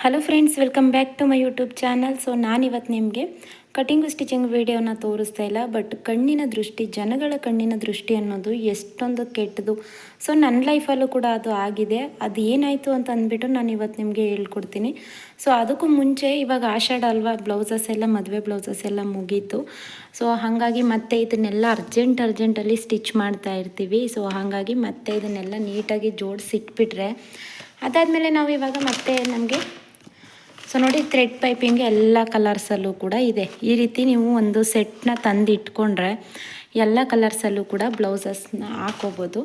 Hello friends, welcome back to my YouTube channel. So ನಾನಿವತ್ತು ನಿಮಗೆ cutting stitching ವಿಡಿಯೋನ ತೋರಿಸ್ತಾ ಇಲ್ಲ, ಬಟ್ ಕಣ್ಣಿನ ದೃಷ್ಟಿ, ಜನಗಳ ಕಣ್ಣಿನ ದೃಷ್ಟಿ ಅನ್ನೋದು ಎಷ್ಟೊಂದು ಕೆಟ್ಟದು. ಸೊ ನನ್ನ ಲೈಫಲ್ಲೂ ಕೂಡ ಅದು ಆಗಿದೆ. ಅದು ಏನಾಯಿತು ಅಂತ ಅಂದ್ಬಿಟ್ಟು ನಾನು ಇವತ್ತು ನಿಮಗೆ ಹೇಳ್ಕೊಡ್ತೀನಿ. ಸೊ ಅದಕ್ಕೂ ಮುಂಚೆ ಇವಾಗ ಆಷಾಢ ಅಲ್ವಾ, ಬ್ಲೌಸಸ್ ಎಲ್ಲ, ಮದುವೆ ಬ್ಲೌಸಸ್ ಎಲ್ಲ ಮುಗೀತು. ಸೊ ಹಾಗಾಗಿ ಮತ್ತೆ ಇದನ್ನೆಲ್ಲ ಅರ್ಜೆಂಟಲ್ಲಿ ಸ್ಟಿಚ್ ಮಾಡ್ತಾ ಇರ್ತೀವಿ. ಸೊ ಹಾಗಾಗಿ ಮತ್ತೆ ಇದನ್ನೆಲ್ಲ ನೀಟಾಗಿ ಜೋಡಿಸಿಟ್ಬಿಟ್ರೆ ಅದಾದಮೇಲೆ ನಾವು ಇವಾಗ ಮತ್ತೆ ನಮಗೆ ಸೊ ನೋಡಿ, ಥ್ರೆಡ್ ಪೈಪಿಂಗ್ ಎಲ್ಲ ಕಲರ್ಸಲ್ಲೂ ಕೂಡ ಇದೆ. ಈ ರೀತಿ ನೀವು ಒಂದು ಸೆಟ್ನ ತಂದು ಇಟ್ಕೊಂಡ್ರೆ ಎಲ್ಲ ಕಲರ್ಸಲ್ಲೂ ಕೂಡ ಬ್ಲೌಸಸ್ನ ಹಾಕೋಬೋದು.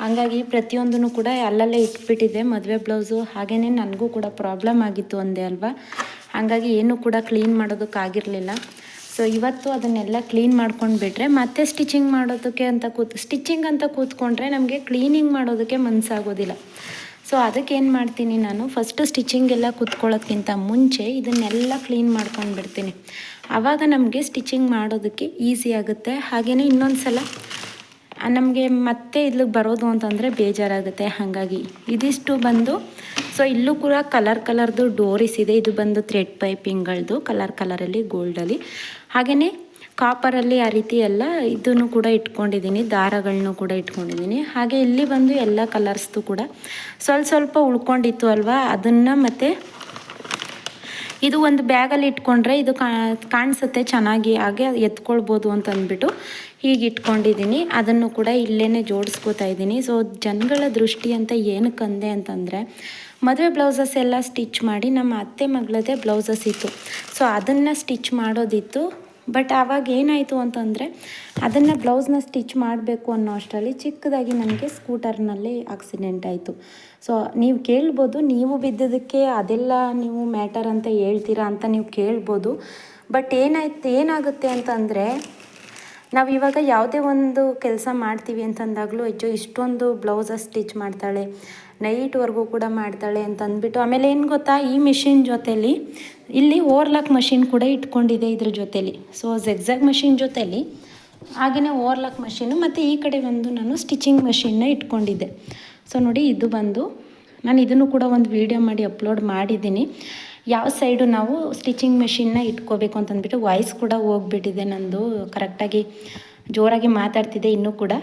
ಹಾಗಾಗಿ ಪ್ರತಿಯೊಂದೂ ಕೂಡ ಅಲ್ಲಲ್ಲೇ ಇಟ್ಬಿಟ್ಟಿದೆ ಮದುವೆ ಬ್ಲೌಸು. ಹಾಗೆಯೇ ನನಗೂ ಕೂಡ ಪ್ರಾಬ್ಲಮ್ ಆಗಿತ್ತು ಅಂದೆ ಅಲ್ವಾ, ಹಾಗಾಗಿ ಏನೂ ಕೂಡ ಕ್ಲೀನ್ ಮಾಡೋದಕ್ಕಾಗಿರಲಿಲ್ಲ. ಸೊ ಇವತ್ತು ಅದನ್ನೆಲ್ಲ ಕ್ಲೀನ್ ಮಾಡ್ಕೊಂಡು ಬಿಟ್ಟರೆ ಮತ್ತೆ ಸ್ಟಿಚಿಂಗ್ ಮಾಡೋದಕ್ಕೆ ಅಂತ ಕೂತ್ಕೊಂಡ್ರೆ ನಮಗೆ ಕ್ಲೀನಿಂಗ್ ಮಾಡೋದಕ್ಕೆ ಮನಸ್ಸಾಗೋದಿಲ್ಲ. ಸೊ ಅದಕ್ಕೆ ಏನು ಮಾಡ್ತೀನಿ, ನಾನು ಫಸ್ಟು ಸ್ಟಿಚಿಂಗ್ ಎಲ್ಲ ಕೂತ್ಕೊಳ್ಳೋದ್ಕಿಂತ ಮುಂಚೆ ಇದನ್ನೆಲ್ಲ ಕ್ಲೀನ್ ಮಾಡ್ಕೊಂಡು ಬಿಡ್ತೀನಿ. ಆವಾಗ ನಮಗೆ ಸ್ಟಿಚಿಂಗ್ ಮಾಡೋದಕ್ಕೆ ಈಸಿ ಆಗುತ್ತೆ. ಹಾಗೆಯೇ ಇನ್ನೊಂದು ಸಲ ನಮಗೆ ಮತ್ತೆ ಇಲ್ಲಿಗೆ ಬರೋದು ಅಂತಂದರೆ ಬೇಜಾರಾಗುತ್ತೆ. ಹಾಗಾಗಿ ಇದಿಷ್ಟು ಬಂದು, ಸೊ ಇಲ್ಲೂ ಕೂಡ ಕಲರ್ದು ಡೋರಿಸ್ ಇದೆ. ಇದು ಬಂದು ಥ್ರೆಡ್ ಪೈಪಿಂಗ್ಗಳದ್ದು ಕಲರಲ್ಲಿ ಗೋಲ್ಡಲ್ಲಿ, ಹಾಗೆಯೇ ಕಾಪರಲ್ಲಿ ಆ ರೀತಿ ಎಲ್ಲ ಇದನ್ನು ಕೂಡ ಇಟ್ಕೊಂಡಿದ್ದೀನಿ, ದಾರಗಳನ್ನೂ ಕೂಡ ಇಟ್ಕೊಂಡಿದ್ದೀನಿ. ಹಾಗೆ ಇಲ್ಲಿ ಬಂದು ಎಲ್ಲ ಕಲರ್ಸ್ದು ಕೂಡ ಸ್ವಲ್ಪ ಉಳ್ಕೊಂಡಿತ್ತು ಅಲ್ವಾ, ಅದನ್ನು ಮತ್ತು ಇದು ಒಂದು ಬ್ಯಾಗಲ್ಲಿ ಇಟ್ಕೊಂಡ್ರೆ ಇದು ಕಾಣಿಸುತ್ತೆ ಚೆನ್ನಾಗಿ, ಹಾಗೆ ಎತ್ಕೊಳ್ಬೋದು ಅಂತ ಅಂದ್ಬಿಟ್ಟು ಹೀಗೆ ಇಟ್ಕೊಂಡಿದ್ದೀನಿ. ಅದನ್ನು ಕೂಡ ಇಲ್ಲೇ ಜೋಡಿಸ್ಕೋತಾ ಇದ್ದೀನಿ. ಸೊ ಜನಗಳ ದೃಷ್ಟಿ ಅಂತ ಏನಕ್ಕೆ ಅಂದೆ ಅಂತಂದರೆ, ಮದುವೆ ಬ್ಲೌಸಸ್ ಎಲ್ಲ ಸ್ಟಿಚ್ ಮಾಡಿ ನಮ್ಮ ಅತ್ತೆ ಮಗಳದೇ ಬ್ಲೌಸಸ್ ಇತ್ತು. ಸೊ ಅದನ್ನು ಸ್ಟಿಚ್ ಮಾಡೋದಿತ್ತು. ಬಟ್ ಆವಾಗ ಏನಾಯಿತು ಅಂತಂದರೆ, ಅದನ್ನು ಬ್ಲೌಸ್ನ ಸ್ಟಿಚ್ ಮಾಡಬೇಕು ಅನ್ನೋ ಅಷ್ಟರಲ್ಲಿ ಚಿಕ್ಕದಾಗಿ ನನಗೆ ಸ್ಕೂಟರ್ನಲ್ಲಿ ಆಕ್ಸಿಡೆಂಟ್ ಆಯಿತು. ಸೊ ನೀವು ಕೇಳ್ಬೋದು, ನೀವು ಬಿದ್ದದಕ್ಕೆ ಅದೆಲ್ಲ ನೀವು ಮ್ಯಾಟರ್ ಅಂತ ಹೇಳ್ತೀರಾ ಅಂತ ನೀವು ಕೇಳ್ಬೋದು. ಬಟ್ ಏನಾಗುತ್ತೆ ಅಂತಂದರೆ, ನಾವು ಇವಾಗ ಯಾವುದೇ ಒಂದು ಕೆಲಸ ಮಾಡ್ತೀವಿ ಅಂತಂದಾಗಲೂ ಇಷ್ಟೊಂದು ಬ್ಲೌಸಸ್ ಸ್ಟಿಚ್ ಮಾಡ್ತಾಳೆ, ನೈಟ್ವರೆಗೂ ಕೂಡ ಮಾಡ್ತಾಳೆ ಅಂತ ಅಂದ್ಬಿಟ್ಟು, ಆಮೇಲೆ ಏನು ಗೊತ್ತಾ, ಈ ಮಿಷಿನ್ ಜೊತೇಲಿ ಇಲ್ಲಿ ಓವರ್ಲಾಕ್ ಮಷಿನ್ ಕೂಡ ಇಟ್ಕೊಂಡಿದೆ ಇದ್ರ ಜೊತೇಲಿ. ಸೊ ಝೆಗ್ಝಾಗ್ ಮಷಿನ್ ಜೊತೇಲಿ ಹಾಗೆಯೇ ಓವರ್ಲಾಕ್ ಮಷಿನು, ಮತ್ತು ಈ ಕಡೆ ಒಂದು ನಾನು ಸ್ಟಿಚಿಂಗ್ ಮಷಿನ್ನ ಇಟ್ಕೊಂಡಿದ್ದೆ. ಸೊ ನೋಡಿ, ಇದು ಬಂದು ನಾನು ಇದನ್ನು ಕೂಡ ಒಂದು ವೀಡಿಯೋ ಮಾಡಿ ಅಪ್ಲೋಡ್ ಮಾಡಿದ್ದೀನಿ, ಯಾವ ಸೈಡು ನಾವು ಸ್ಟಿಚಿಂಗ್ ಮೆಷಿನ್ನ ಇಟ್ಕೋಬೇಕು ಅಂತಂದ್ಬಿಟ್ಟು. ವಾಯ್ಸ್ ಕೂಡ ಹೋಗ್ಬಿಟ್ಟಿದೆ ನಂದು, ಕರೆಕ್ಟಾಗಿ ಜೋರಾಗಿ ಮಾತಾಡ್ತಿದ್ದೆ. ಇನ್ನೂ ಕೂಡ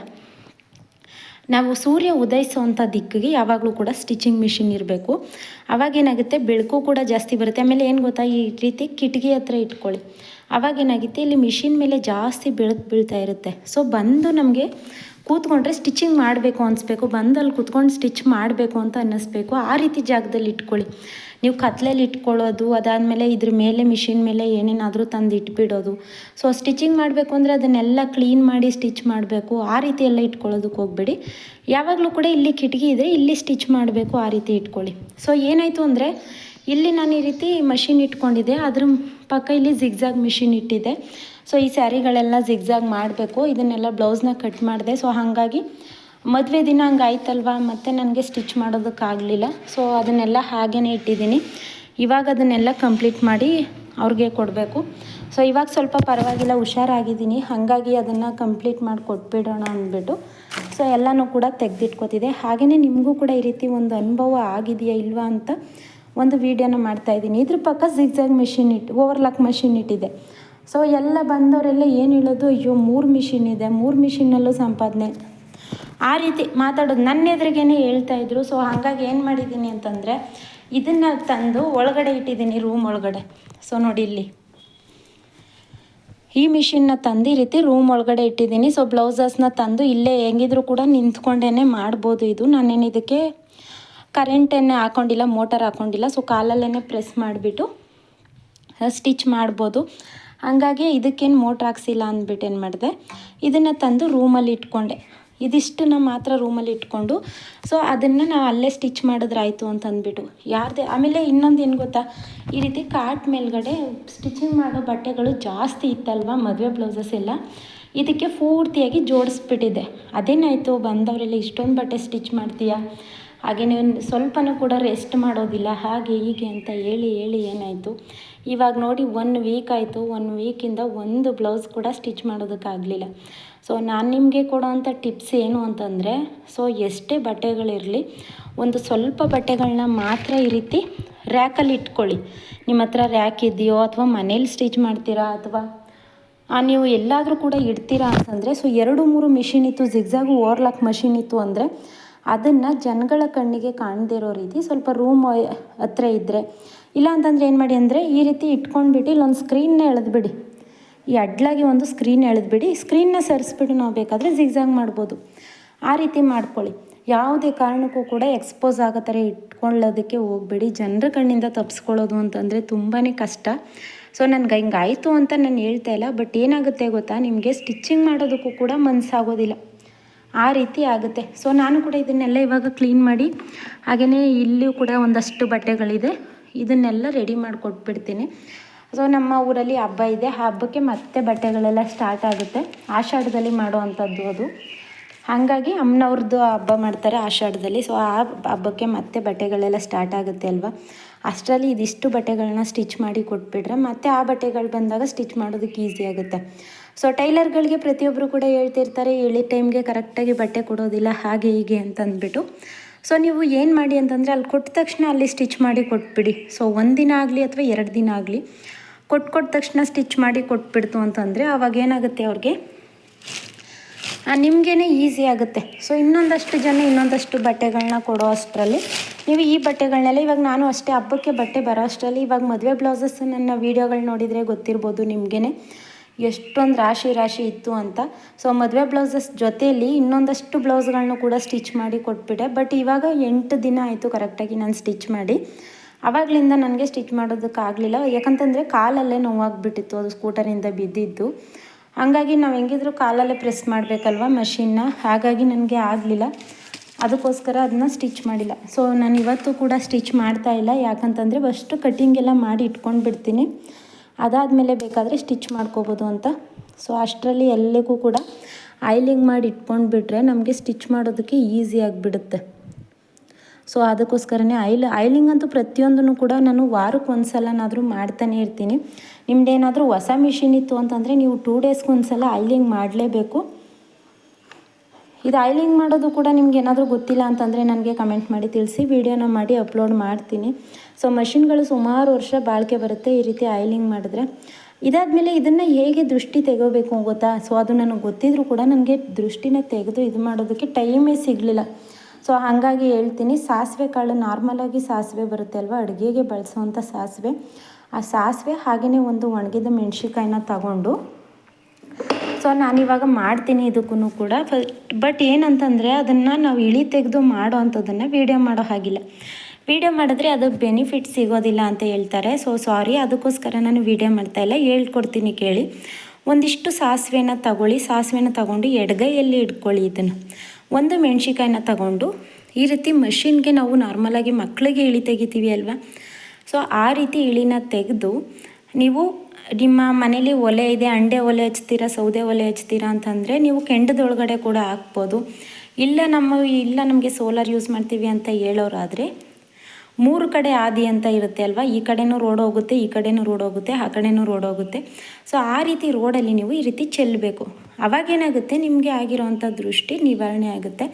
ನಾವು ಸೂರ್ಯ ಉದಯಿಸೋವಂಥ ದಿಕ್ಕಿಗೆ ಯಾವಾಗಲೂ ಕೂಡ ಸ್ಟಿಚಿಂಗ್ ಮಿಷಿನ್ ಇರಬೇಕು. ಅವಾಗೇನಾಗುತ್ತೆ, ಬೆಳಕು ಕೂಡ ಜಾಸ್ತಿ ಬರುತ್ತೆ. ಆಮೇಲೆ ಏನು ಗೊತ್ತಾ, ಈ ರೀತಿ ಕಿಟಕಿ ಹತ್ರ ಇಟ್ಕೊಳ್ಳಿ, ಅವಾಗೇನಾಗುತ್ತೆ, ಇಲ್ಲಿ ಮಿಷಿನ್ ಮೇಲೆ ಜಾಸ್ತಿ ಬೆಳಕು ಬೀಳ್ತಾ ಇರುತ್ತೆ. ಸೊ ಬಂದು ನಮಗೆ ಕೂತ್ಕೊಂಡ್ರೆ ಸ್ಟಿಚಿಂಗ್ ಮಾಡಬೇಕು ಅನಿಸ್ಬೇಕು, ಬಂದಲ್ಲಿ ಕೂತ್ಕೊಂಡು ಸ್ಟಿಚ್ ಮಾಡಬೇಕು ಅಂತ ಅನ್ನಿಸ್ಬೇಕು. ಆ ರೀತಿ ಜಾಗದಲ್ಲಿ ಇಟ್ಕೊಳ್ಳಿ. ನೀವು ಕತ್ಲೆಯಲ್ಲಿ ಇಟ್ಕೊಳ್ಳೋದು, ಅದಾದಮೇಲೆ ಇದ್ರ ಮೇಲೆ ಮಿಷಿನ್ ಮೇಲೆ ಏನೇನಾದರೂ ತಂದು ಇಟ್ಬಿಡೋದು. ಸೊ ಸ್ಟಿಚಿಂಗ್ ಮಾಡಬೇಕು ಅಂದರೆ ಅದನ್ನೆಲ್ಲ ಕ್ಲೀನ್ ಮಾಡಿ ಸ್ಟಿಚ್ ಮಾಡಬೇಕು. ಆ ರೀತಿ ಎಲ್ಲ ಇಟ್ಕೊಳ್ಳೋದಕ್ಕೆ ಹೋಗಬೇಡಿ. ಯಾವಾಗಲೂ ಕೂಡ ಇಲ್ಲಿ ಕಿಟಕಿ ಇದ್ದರೆ ಇಲ್ಲಿ ಸ್ಟಿಚ್ ಮಾಡಬೇಕು, ಆ ರೀತಿ ಇಟ್ಕೊಳ್ಳಿ. ಸೊ ಏನಾಯಿತು ಅಂದರೆ, ಇಲ್ಲಿ ನಾನು ಈ ರೀತಿ ಮಷಿನ್ ಇಟ್ಕೊಂಡಿದ್ದೆ, ಅದ್ರ ಪಕ್ಕ ಇಲ್ಲಿ ಝಿಗ್ಝಾಗ್ ಮಿಷಿನ್ ಇಟ್ಟಿದ್ದೆ. ಸೊ ಈ ಸ್ಯಾರಿಗಳೆಲ್ಲ ಝಿಗ್ಝಾಗ್ ಮಾಡಬೇಕು, ಇದನ್ನೆಲ್ಲ ಬ್ಲೌಸ್ನ ಕಟ್ ಮಾಡಿದೆ. ಸೊ ಹಾಗಾಗಿ ಮದುವೆ ದಿನ ಹಂಗೆ ಆಯ್ತಲ್ವ, ಮತ್ತು ನನಗೆ ಸ್ಟಿಚ್ ಮಾಡೋದಕ್ಕಾಗಲಿಲ್ಲ. ಸೊ ಅದನ್ನೆಲ್ಲ ಹಾಗೇ ಇಟ್ಟಿದ್ದೀನಿ. ಇವಾಗ ಅದನ್ನೆಲ್ಲ ಕಂಪ್ಲೀಟ್ ಮಾಡಿ ಅವ್ರಿಗೆ ಕೊಡಬೇಕು. ಸೊ ಇವಾಗ ಸ್ವಲ್ಪ ಪರವಾಗಿಲ್ಲ, ಹುಷಾರಾಗಿದ್ದೀನಿ. ಹಾಗಾಗಿ ಅದನ್ನು ಕಂಪ್ಲೀಟ್ ಮಾಡಿ ಕೊಟ್ಬಿಡೋಣ ಅಂದ್ಬಿಟ್ಟು ಸೊ ಎಲ್ಲನೂ ಕೂಡ ತೆಗೆದಿಟ್ಕೋತಿದ್ದೆ. ಹಾಗೆಯೇ ನಿಮಗೂ ಕೂಡ ಈ ರೀತಿ ಒಂದು ಅನುಭವ ಆಗಿದೆಯಾ ಇಲ್ವಾ ಅಂತ ಒಂದು ವೀಡಿಯೋನ ಮಾಡ್ತಾಯಿದ್ದೀನಿ. ಇದ್ರ ಪಕ್ಕ ಝಿಗ್ಝಾಗ್ ಮಿಷಿನ್ ಓವರ್ಲಾಕ್ ಮಷಿನ್ ಇಟ್ಟಿದೆ. ಸೊ ಎಲ್ಲ ಬಂದವರೆಲ್ಲ ಏನು ಹೇಳೋದು, ಅಯ್ಯೋ 3 ಮಿಷಿನ್ ಇದೆ, 3 ಮಿಷಿನಲ್ಲೂ ಸಂಪಾದನೆ, ಆ ರೀತಿ ಮಾತಾಡೋದು ನನ್ನ ಎದುರಿಗೇನೆ ಹೇಳ್ತಾಯಿದ್ರು. ಸೊ ಹಾಗಾಗಿ ಏನು ಮಾಡಿದ್ದೀನಿ ಅಂತಂದರೆ, ಇದನ್ನು ತಂದು ಒಳಗಡೆ ಇಟ್ಟಿದ್ದೀನಿ, ರೂಮ್ ಒಳಗಡೆ. ಸೊ ನೋಡಿ, ಇಲ್ಲಿ ಈ ಮಿಷಿನ್ನ ತಂದು ಈ ರೀತಿ ರೂಮ್ ಒಳಗಡೆ ಇಟ್ಟಿದ್ದೀನಿ. ಸೊ ಬ್ಲೌಸಸ್ನ ತಂದು ಇಲ್ಲೇ ಹೆಂಗಿದ್ರು ಕೂಡ ನಿಂತ್ಕೊಂಡೇ ಮಾಡ್ಬೋದು. ಇದು ನಾನೇನು ಇದಕ್ಕೆ ಕರೆಂಟನ್ನೇ ಹಾಕ್ಕೊಂಡಿಲ್ಲ, ಮೋಟರ್ ಹಾಕ್ಕೊಂಡಿಲ್ಲ. ಸೊ ಕಾಲಲ್ಲೇ ಪ್ರೆಸ್ ಮಾಡಿಬಿಟ್ಟು ಸ್ಟಿಚ್ ಮಾಡ್ಬೋದು. ಹಾಗಾಗಿ ಇದಕ್ಕೇನು ಮೋಟ್ರ್ ಹಾಕ್ಸಿಲ್ಲ ಅಂದ್ಬಿಟ್ಟು ಏನು ಮಾಡಿದೆ, ಇದನ್ನು ತಂದು ರೂಮಲ್ಲಿ ಇಟ್ಕೊಂಡೆ. ಇದಿಷ್ಟನ್ನು ಮಾತ್ರ ರೂಮಲ್ಲಿ ಇಟ್ಕೊಂಡು ಸೊ ಅದನ್ನು ನಾವು ಅಲ್ಲೇ ಸ್ಟಿಚ್ ಮಾಡಿದ್ರಾಯ್ತು ಅಂತ ಅಂದ್ಬಿಟ್ಟು ಯಾರದೇ. ಆಮೇಲೆ ಇನ್ನೊಂದು ಏನು ಗೊತ್ತಾ, ಈ ರೀತಿ ಕಾಟ್ ಮೇಲ್ಗಡೆ ಸ್ಟಿಚಿಂಗ್ ಮಾಡೋ ಬಟ್ಟೆಗಳು ಜಾಸ್ತಿ ಇತ್ತಲ್ವ, ಮದುವೆ ಬ್ಲೌಸಸ್ ಎಲ್ಲ, ಇದಕ್ಕೆ ಪೂರ್ತಿಯಾಗಿ ಜೋಡಿಸ್ಬಿಟ್ಟಿದೆ. ಅದೇನಾಯಿತು, ಬಂದವರೆಲ್ಲ ಇಷ್ಟೊಂದು ಬಟ್ಟೆ ಸ್ಟಿಚ್ ಮಾಡ್ತೀಯಾ, ಹಾಗೆ ನೀವು ಸ್ವಲ್ಪನೂ ಕೂಡ ರೆಸ್ಟ್ ಮಾಡೋದಿಲ್ಲ, ಹಾಗೆ ಹೀಗೆ ಅಂತ ಹೇಳಿ ಏನಾಯಿತು, ಇವಾಗ ನೋಡಿ 1 ವೀಕ್ ಆಯಿತು. 1 ವೀಕಿಂದ ಒಂದು ಬ್ಲೌಸ್ ಕೂಡ ಸ್ಟಿಚ್ ಮಾಡೋದಕ್ಕಾಗಲಿಲ್ಲ. ಸೊ ನಾನು ನಿಮಗೆ ಕೊಡೋವಂಥ ಟಿಪ್ಸ್ ಏನು ಅಂತಂದರೆ, ಸೊ ಎಷ್ಟೇ ಬಟ್ಟೆಗಳಿರಲಿ, ಒಂದು ಸ್ವಲ್ಪ ಬಟ್ಟೆಗಳನ್ನ ಮಾತ್ರ ಈ ರೀತಿ ರ್ಯಾಕಲ್ಲಿ ಇಟ್ಕೊಳ್ಳಿ. ನಿಮ್ಮ ಹತ್ರ ರ್ಯಾಕ್ ಇದೆಯೋ ಅಥವಾ ಮನೇಲಿ ಸ್ಟಿಚ್ ಮಾಡ್ತೀರಾ ಅಥವಾ ನೀವು ಎಲ್ಲಾದರೂ ಕೂಡ ಇಡ್ತೀರಾ ಅಂತಂದರೆ, ಸೊ 2-3 ಮಿಷಿನ್ ಇತ್ತು, ಜಿಗ್ಜಾಗು ಓವರ್ಲಾಕ್ ಮಷಿನ್ ಇತ್ತು ಅಂದರೆ ಅದನ್ನು ಜನಗಳ ಕಣ್ಣಿಗೆ ಕಾಣದೇ ಇರೋ ರೀತಿ ಸ್ವಲ್ಪ ರೂಮ್ ಹತ್ರ ಇದ್ದರೆ, ಇಲ್ಲ ಅಂತಂದರೆ ಏನು ಮಾಡಿ ಅಂದರೆ ಈ ರೀತಿ ಇಟ್ಕೊಂಡ್ಬಿಟ್ಟು ಇಲ್ಲೊಂದು ಸ್ಕ್ರೀನ್ನ ಎಳೆದ್ಬಿಡಿ. ಈ ಅಡ್ಲಾಗಿ ಒಂದು ಸ್ಕ್ರೀನ್ ಎಳೆದ್ಬಿಡಿ, ಸ್ಕ್ರೀನ್ನ ಸರಿಸ್ಬಿಟ್ಟು ನಾವು ಬೇಕಾದರೆ ಜಿಗ್ಜಾಗ್ ಮಾಡ್ಬೋದು. ಆ ರೀತಿ ಮಾಡ್ಕೊಳ್ಳಿ. ಯಾವುದೇ ಕಾರಣಕ್ಕೂ ಕೂಡ ಎಕ್ಸ್ಪೋಸ್ ಆಗೋ ಥರ ಇಟ್ಕೊಳ್ಳೋದಕ್ಕೆ ಹೋಗಬೇಡಿ. ಜನರ ಕಣ್ಣಿಂದ ತಪ್ಪಿಸ್ಕೊಳ್ಳೋದು ಅಂತಂದರೆ ತುಂಬಾ ಕಷ್ಟ. ಸೊ ನನಗೆ ಹಿಂಗಾಯಿತು ಅಂತ ನಾನು ಹೇಳ್ತಾ ಇಲ್ಲ, ಬಟ್ ಏನಾಗುತ್ತೆ ಗೊತ್ತಾ, ನಿಮಗೆ ಸ್ಟಿಚ್ಚಿಂಗ್ ಮಾಡೋದಕ್ಕೂ ಕೂಡ ಮನಸ್ಸಾಗೋದಿಲ್ಲ, ಆ ರೀತಿ ಆಗುತ್ತೆ. ಸೊ ನಾನು ಕೂಡ ಇದನ್ನೆಲ್ಲ ಇವಾಗ ಕ್ಲೀನ್ ಮಾಡಿ, ಹಾಗೆಯೇ ಇಲ್ಲಿಯೂ ಕೂಡ ಒಂದಷ್ಟು ಬಟ್ಟೆಗಳಿದೆ, ಇದನ್ನೆಲ್ಲ ರೆಡಿ ಮಾಡಿಕೊಟ್ಬಿಡ್ತೀನಿ. ಸೊ ನಮ್ಮ ಊರಲ್ಲಿ ಹಬ್ಬ ಇದೆ, ಆ ಹಬ್ಬಕ್ಕೆ ಮತ್ತೆ ಬಟ್ಟೆಗಳೆಲ್ಲ ಸ್ಟಾರ್ಟ್ ಆಗುತ್ತೆ. ಆಷಾಢದಲ್ಲಿ ಮಾಡೋ ಅಂಥದ್ದು ಅದು. ಹಾಗಾಗಿ ಅಮ್ಮನವ್ರದ್ದು ಹಬ್ಬ ಮಾಡ್ತಾರೆ ಆಷಾಢದಲ್ಲಿ. ಸೊ ಆ ಹಬ್ಬಕ್ಕೆ ಮತ್ತೆ ಬಟ್ಟೆಗಳೆಲ್ಲ ಸ್ಟಾರ್ಟ್ ಆಗುತ್ತೆ ಅಲ್ವಾ. ಅಷ್ಟರಲ್ಲಿ ಇದಿಷ್ಟು ಬಟ್ಟೆಗಳನ್ನ ಸ್ಟಿಚ್ ಮಾಡಿ ಕೊಟ್ಬಿಟ್ರೆ ಮತ್ತೆ ಆ ಬಟ್ಟೆಗಳು ಬಂದಾಗ ಸ್ಟಿಚ್ ಮಾಡೋದಕ್ಕೆ ಈಸಿ ಆಗುತ್ತೆ. ಸೊ ಟೈಲರ್ಗಳಿಗೆ ಪ್ರತಿಯೊಬ್ಬರು ಕೂಡ ಹೇಳ್ತಿರ್ತಾರೆ, ಹೇಳಿದ ಟೈಮ್ಗೆ ಕರೆಕ್ಟಾಗಿ ಬಟ್ಟೆ ಕೊಡೋದಿಲ್ಲ, ಹಾಗೆ ಹೀಗೆ ಅಂತಂದ್ಬಿಟ್ಟು. ಸೊ ನೀವು ಏನು ಮಾಡಿ ಅಂತಂದರೆ ಅಲ್ಲಿ ಕೊಟ್ಟ ತಕ್ಷಣ ಅಲ್ಲಿ ಸ್ಟಿಚ್ ಮಾಡಿ ಕೊಟ್ಬಿಡಿ. ಸೊ 1 ದಿನ ಆಗಲಿ ಅಥವಾ 2 ದಿನ ಆಗಲಿ ಕೊಟ್ಟ ತಕ್ಷಣ ಸ್ಟಿಚ್ ಮಾಡಿ ಕೊಟ್ಬಿಡ್ತು ಅಂತಂದರೆ ಅವಾಗ ಏನಾಗುತ್ತೆ, ಅವ್ರಿಗೆ ನಿಮಗೇ ಈಸಿ ಆಗುತ್ತೆ. ಸೊ ಇನ್ನೊಂದಷ್ಟು ಬಟ್ಟೆಗಳನ್ನ ಕೊಡೋ ಅಷ್ಟರಲ್ಲಿ ನೀವು ಈ ಬಟ್ಟೆಗಳನ್ನೆಲ್ಲ, ಇವಾಗ ನಾನು ಅಷ್ಟೇ ಹಬ್ಬಕ್ಕೆ ಬಟ್ಟೆ ಬರೋ ಅಷ್ಟರಲ್ಲಿ, ಇವಾಗ ಮದುವೆ ಬ್ಲೌಸಸ್ ನನ್ನ ವೀಡಿಯೋಗಳು ನೋಡಿದರೆ ಗೊತ್ತಿರ್ಬೋದು ನಿಮಗೇ ಎಷ್ಟೊಂದು ರಾಶಿ ಇತ್ತು ಅಂತ. ಸೊ ಮದುವೆ ಬ್ಲೌಸಸ್ ಜೊತೆಯಲ್ಲಿ ಇನ್ನೊಂದಷ್ಟು ಬ್ಲೌಸ್ಗಳನ್ನೂ ಕೂಡ ಸ್ಟಿಚ್ ಮಾಡಿ ಕೊಟ್ಬಿಟ್ಟೆ. ಬಟ್ ಇವಾಗ 8 ದಿನ ಆಯಿತು ಕರೆಕ್ಟಾಗಿ ನಾನು ಸ್ಟಿಚ್ ಮಾಡಿ. ಆವಾಗಲಿಂದ ನನಗೆ ಸ್ಟಿಚ್ ಮಾಡೋದಕ್ಕಾಗಲಿಲ್ಲ, ಯಾಕಂತಂದರೆ ಕಾಲಲ್ಲೇ ನೋವಾಗಿಬಿಟ್ಟಿತ್ತು, ಅದು ಸ್ಕೂಟರಿಂದ ಬಿದ್ದಿದ್ದು. ಹಾಗಾಗಿ ನಾವು ಹೆಂಗಿದ್ರು ಕಾಲಲ್ಲೇ ಪ್ರೆಸ್ ಮಾಡಬೇಕಲ್ವ ಮಷಿನ್ನ, ಹಾಗಾಗಿ ನನಗೆ ಆಗಲಿಲ್ಲ, ಅದಕ್ಕೋಸ್ಕರ ಅದನ್ನ ಸ್ಟಿಚ್ ಮಾಡಿಲ್ಲ. ಸೊ ನಾನು ಇವತ್ತು ಕೂಡ ಸ್ಟಿಚ್ ಮಾಡ್ತಾಯಿಲ್ಲ, ಯಾಕಂತಂದರೆ ಫಸ್ಟು ಕಟ್ಟಿಂಗ್ ಎಲ್ಲ ಮಾಡಿ ಇಟ್ಕೊಂಡು ಬಿಡ್ತೀನಿ, ಅದಾದಮೇಲೆ ಬೇಕಾದರೆ ಸ್ಟಿಚ್ ಮಾಡ್ಕೋಬೋದು ಅಂತ. ಸೊ ಅಷ್ಟರಲ್ಲಿ ಎಲ್ಲಕ್ಕೂ ಕೂಡ ಆಯ್ಲಿಂಗ್ ಮಾಡಿ ಇಟ್ಕೊಂಡು ಬಿಟ್ಟರೆ ನಮಗೆ ಸ್ಟಿಚ್ ಮಾಡೋದಕ್ಕೆ ಈಸಿ ಆಗಿಬಿಡುತ್ತೆ. ಸೊ ಅದಕ್ಕೋಸ್ಕರನೇ ಆಯ್ಲಿಂಗ್ ಅಂತೂ ಪ್ರತಿಯೊಂದನ್ನು ಕೂಡ ನಾನು ವಾರಕ್ಕೆ ಒಂದು ಸಲನಾದರೂ ಮಾಡ್ತಾನೆ ಇರ್ತೀನಿ. ನಿಮ್ಮದೇನಾದರೂ ಹೊಸ ಮಿಷಿನ್ ಇತ್ತು ಅಂತಂದರೆ ನೀವು 2 ಡೇಸ್ಗೆ ಒಂದು ಸಲ ಆಯ್ಲಿಂಗ್ ಮಾಡಲೇಬೇಕು. ಇದು ಆಯ್ಲಿಂಗ್ ಮಾಡೋದು ಕೂಡ ನಿಮ್ಗೆ ಏನಾದರೂ ಗೊತ್ತಿಲ್ಲ ಅಂತಂದರೆ ನನಗೆ ಕಮೆಂಟ್ ಮಾಡಿ ತಿಳಿಸಿ, ವೀಡಿಯೋನ ಮಾಡಿ ಅಪ್ಲೋಡ್ ಮಾಡ್ತೀನಿ. ಸೊ ಮಷಿನ್ಗಳು ಸುಮಾರು ವರ್ಷ ಬಾಳಿಕೆ ಬರುತ್ತೆ ಈ ರೀತಿ ಆಯ್ಲಿಂಗ್ ಮಾಡಿದ್ರೆ. ಇದಾದಮೇಲೆ ಇದನ್ನು ಹೇಗೆ ದೃಷ್ಟಿ ತೆಗೋಬೇಕು ಗೊತ್ತಾ. ಸೊ ಅದು ನನಗೆ ಗೊತ್ತಿದ್ರೂ ಕೂಡ ನನಗೆ ದೃಷ್ಟಿನ ತೆಗೆದು ಇದು ಮಾಡೋದಕ್ಕೆ ಟೈಮೇ ಸಿಗಲಿಲ್ಲ. ಸೊ ಹಾಗಾಗಿ ಹೇಳ್ತೀನಿ, ಸಾಸಿವೆ ಕಾಳು, ನಾರ್ಮಲಾಗಿ ಸಾಸಿವೆ ಬರುತ್ತೆ ಅಲ್ವಾ, ಅಡುಗೆಗೆ ಬಳಸೋವಂಥ ಸಾಸಿವೆ, ಆ ಸಾಸಿವೆ ಹಾಗೆಯೇ ಒಂದು ಒಣಗಿದ ಮೆಣಸಿಕಾಯಿನ ತಗೊಂಡು, ಸೊ ನಾನಿವಾಗ ಮಾಡ್ತೀನಿ ಇದಕ್ಕೂ ಕೂಡ. ಬಟ್ ಏನಂತಂದರೆ ಅದನ್ನು ನಾವು ಇಳಿ ತೆಗೆದು ಮಾಡೋ ಅಂಥದ್ದನ್ನು ವೀಡಿಯೋ ಮಾಡೋ ಹಾಗಿಲ್ಲ. ವೀಡಿಯೋ ಮಾಡಿದ್ರೆ ಅದು ಬೆನಿಫಿಟ್ ಸಿಗೋದಿಲ್ಲ ಅಂತ ಹೇಳ್ತಾರೆ. ಸೊ ಸಾರಿ, ಅದಕ್ಕೋಸ್ಕರ ನಾನು ವೀಡಿಯೋ ಮಾಡ್ತಾಯಿಲ್ಲ, ಹೇಳ್ಕೊಡ್ತೀನಿ ಕೇಳಿ. ಒಂದಿಷ್ಟು ಸಾಸಿವೆನ ತಗೊಂಡು ಎಡಗೈಯಲ್ಲಿ ಇಟ್ಕೊಳ್ಳಿ. ಇದನ್ನು ಒಂದು ಮೆಣಸಿಕಾಯಿನ ತಗೊಂಡು ಈ ರೀತಿ ಮಷಿನ್ಗೆ ನಾವು ನಾರ್ಮಲಾಗಿ ಮಕ್ಕಳಿಗೆ ಇಳಿ ತೆಗಿತೀವಿ ಅಲ್ವಾ, ಸೊ ಆ ರೀತಿ ಇಳಿನ ತೆಗೆದು ನೀವು ನಿಮ್ಮ ಮನೇಲಿ ಒಲೆ ಇದೆ, ಅಂಡೆ ಒಲೆ ಹಚ್ತೀರಾ, ಸೌದೆ ಒಲೆ ಹಚ್ತೀರಾ ಅಂತಂದರೆ ನೀವು ಕೆಂಡದೊಳಗಡೆ ಕೂಡ ಹಾಕ್ಬೋದು. ಇಲ್ಲ ನಮಗೆ ಸೋಲಾರ್ ಯೂಸ್ ಮಾಡ್ತೀವಿ ಅಂತ ಹೇಳೋರಾದರೆ 3 ಕಡೆ ಆದಿ ಅಂತ ಇರುತ್ತೆ ಅಲ್ವಾ, ಈ ಕಡೆನೂ ರೋಡ್ ಹೋಗುತ್ತೆ, ಈ ಕಡೆನೂ ರೋಡ್ ಹೋಗುತ್ತೆ, ಆ ಕಡೆನೂ ರೋಡ್ ಹೋಗುತ್ತೆ. ಸೊ ಆ ರೀತಿ ರೋಡಲ್ಲಿ ನೀವು ಈ ರೀತಿ ಚೆಲ್ಲಬೇಕು. ಅವಾಗೇನಾಗುತ್ತೆ, ನಿಮಗೆ ಆಗಿರೋವಂಥ ದೃಷ್ಟಿ ನಿವಾರಣೆ ಆಗುತ್ತೆ.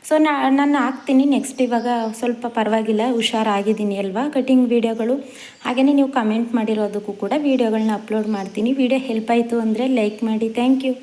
ಸೊ ನಾನು ಹಾಕ್ತೀನಿ ನೆಕ್ಸ್ಟ್. ಇವಾಗ ಸ್ವಲ್ಪ ಪರವಾಗಿಲ್ಲ, ಹುಷಾರಾಗಿದ್ದೀನಿ ಅಲ್ವಾ ಕಟಿಂಗ್ ವೀಡಿಯೋಗಳು. ಹಾಗೆಯೇ ನೀವು ಕಮೆಂಟ್ ಮಾಡಿರೋದಕ್ಕೂ ಕೂಡ ವೀಡಿಯೋಗಳನ್ನ ಅಪ್ಲೋಡ್ ಮಾಡ್ತೀನಿ. ವೀಡಿಯೋ ಹೆಲ್ಪ್ ಆಯಿತು ಅಂದರೆ ಲೈಕ್ ಮಾಡಿ. Thank you.